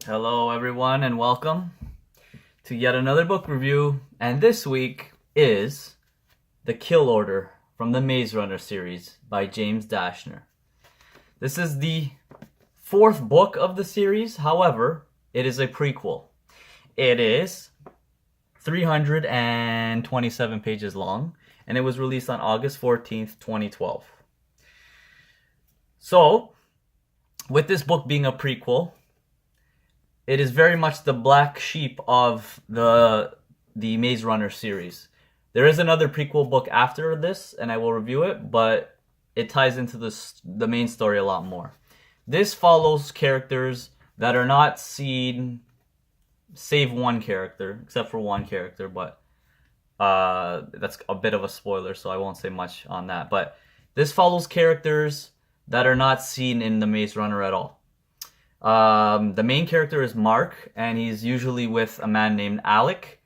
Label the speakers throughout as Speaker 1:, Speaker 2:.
Speaker 1: Hello, everyone, and welcome to yet another book review. And this week is The Kill Order from the Maze Runner series by James Dashner. This is the fourth book of the series. However, it is a prequel. It is 327 pages long, and it was released on August 14th, 2012. So, with this book being a prequel, it is very much the black sheep of the Maze Runner series. There is another prequel book after this, and I will review it, but it ties into the main story a lot more. This follows characters that are not seen, save one character, except for one character, but that's a bit of a spoiler, so I won't say much on that. But this follows characters that are not seen in the Maze Runner at all. The main character is Mark, and he's usually with a man named Alec.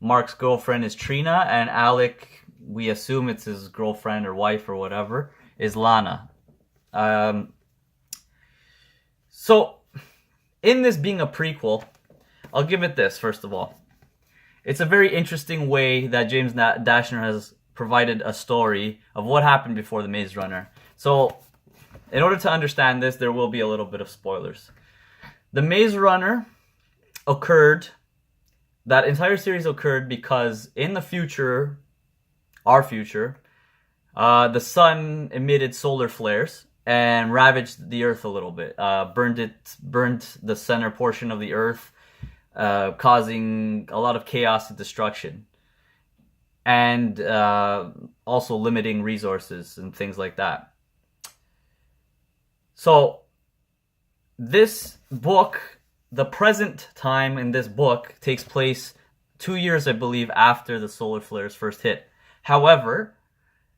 Speaker 1: Mark's girlfriend is Trina, and Alec, we assume it's his girlfriend or wife or whatever, is Lana. So, in this being a prequel, I'll give it this, first of all. It's a very interesting way that James Dashner has provided a story of what happened before the Maze Runner. So, in order to understand this, there will be a little bit of spoilers. The Maze Runner occurred, that entire series occurred because in the future, our future, the sun emitted solar flares and ravaged the Earth a little bit. Burned the center portion of the Earth, causing a lot of chaos and destruction. And also limiting resources and things like that. So, this book, the present time in this book, takes place 2 years, I believe, after the solar flares first hit. However,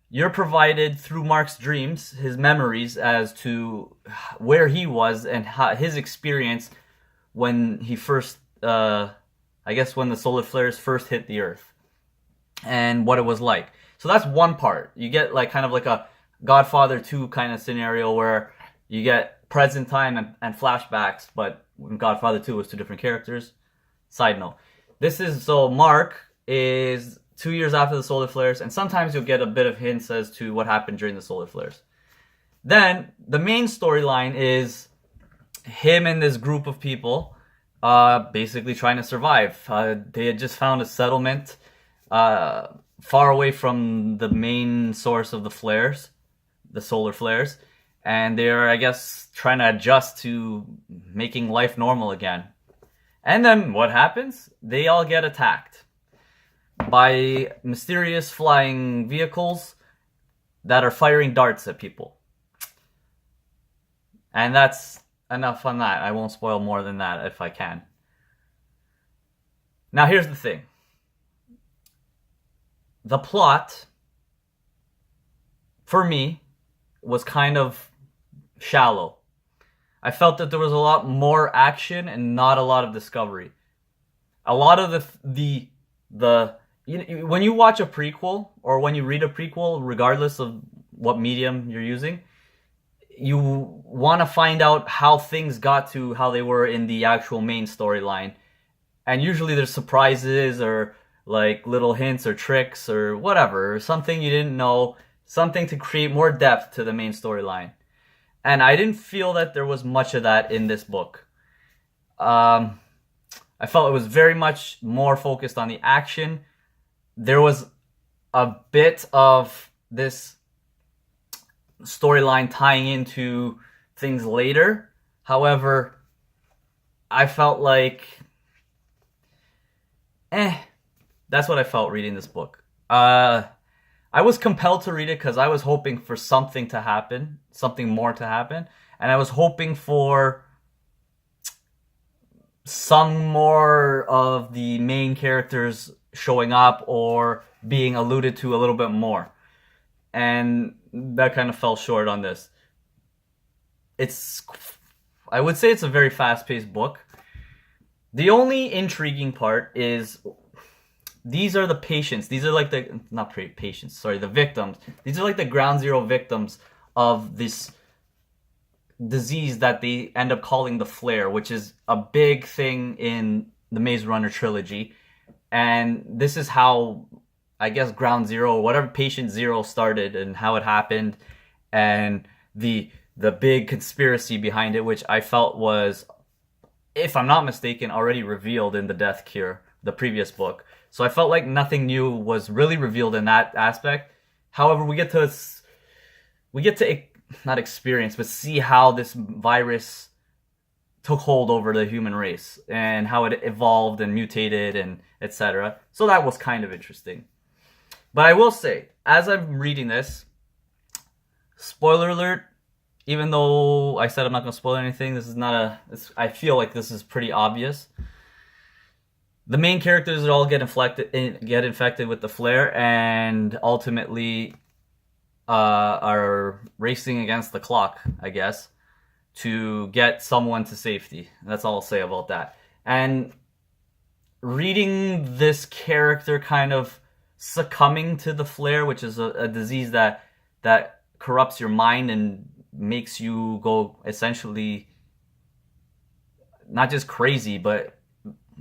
Speaker 1: you're provided through Mark's dreams, his memories as to where he was and his experience when he first, when the solar flares first hit the Earth and what it was like. So that's one part. You get kind of like a Godfather 2 kind of scenario where you get present time and flashbacks, but in Godfather 2 was two different characters. Side note. So Mark is 2 years after the solar flares, and sometimes you'll get a bit of hints as to what happened during the solar flares. Then, the main storyline is him and this group of people basically trying to survive. They had just found a settlement far away from the main source of the flares, the solar flares. And they're, I guess, trying to adjust to making life normal again. And then what happens? They all get attacked by mysterious flying vehicles that are firing darts at people. And that's enough on that. I won't spoil more than that if I can. Now here's the thing. The plot, for me, was kind of shallow. I felt that there was a lot more action and not a lot of discovery. A lot of when you watch a prequel or when you read a prequel, regardless of what medium you're using, you want to find out how things got to how they were in the actual main storyline. And usually there's surprises or like little hints or tricks or whatever, or something you didn't know, something to create more depth to the main storyline. And I didn't feel that there was much of that in this book. I felt it was very much more focused on the action. There was a bit of this storyline tying into things later. However, I felt like, that's what I felt reading this book. I was compelled to read it because I was hoping for something to happen, something more to happen, and I was hoping for some more of the main characters showing up or being alluded to a little bit more. And that kind of fell short on this. I would say it's a very fast-paced book. The only intriguing part is these are the patients. These are like the victims. These are like the ground zero victims of this disease that they end up calling the flare, which is a big thing in the Maze Runner trilogy. And this is how, I guess, Ground Zero, or whatever, Patient Zero started and how it happened, and the big conspiracy behind it, which I felt was, if I'm not mistaken, already revealed in The Death Cure, the previous book. So I felt like nothing new was really revealed in that aspect. However, we get to not experience, but see how this virus took hold over the human race and how it evolved and mutated and etc. So that was kind of interesting. But I will say, as I'm reading this, spoiler alert, even though I said I'm not going to spoil anything, this is not I feel like this is pretty obvious. The main characters all get infected with the flare, and ultimately are racing against the clock, I guess, to get someone to safety. That's all I'll say about that. And reading this character kind of succumbing to the flare, which is a disease that corrupts your mind and makes you go essentially not just crazy, but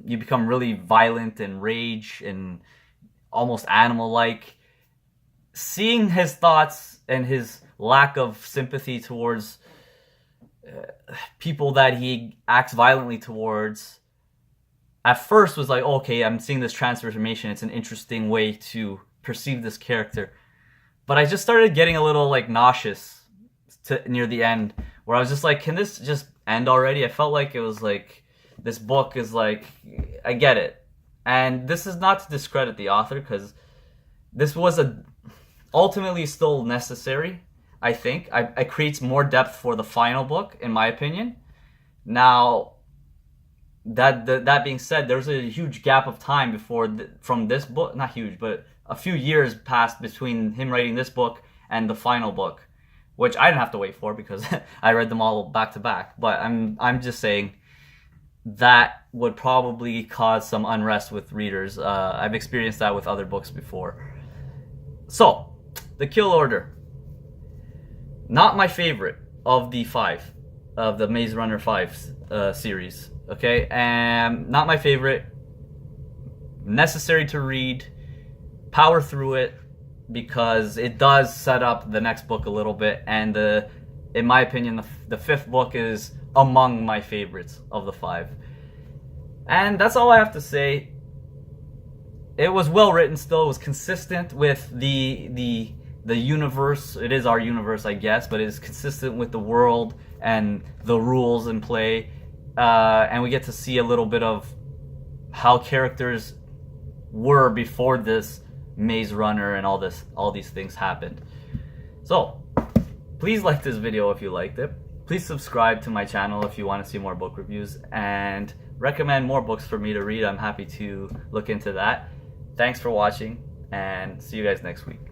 Speaker 1: you become really violent and rage and almost animal-like. Seeing his thoughts and his lack of sympathy towards people that he acts violently towards, at first was like, okay, I'm seeing this transformation. It's an interesting way to perceive this character. But I just started getting a little like nauseous near the end, where I was just like, can this just end already? I felt like it was like, this book is like, I get it. And this is not to discredit the author, because this was ultimately still necessary, I think. It creates more depth for the final book, in my opinion. Now, that being said, there's a huge gap of time from this book, not huge, but a few years passed between him writing this book and the final book, which I didn't have to wait for because I read them all back to back. But I'm just saying that would probably cause some unrest with readers. I've experienced that with other books before. So, The Kill Order. Not my favorite of the Maze Runner 5 series. Okay, and not my favorite. Necessary to read. Power through it, because it does set up the next book a little bit, and in my opinion, the fifth book is among my favorites of the 5. And that's all I have to say. It was well written still. It was consistent with the universe. It is our universe, I guess, but it is consistent with the world and the rules in play. And we get to see a little bit of how characters were before this Maze Runner and all these things happened. So, please like this video if you liked it. Please subscribe to my channel if you want to see more book reviews, and recommend more books for me to read. I'm happy to look into that. Thanks for watching, and see you guys next week.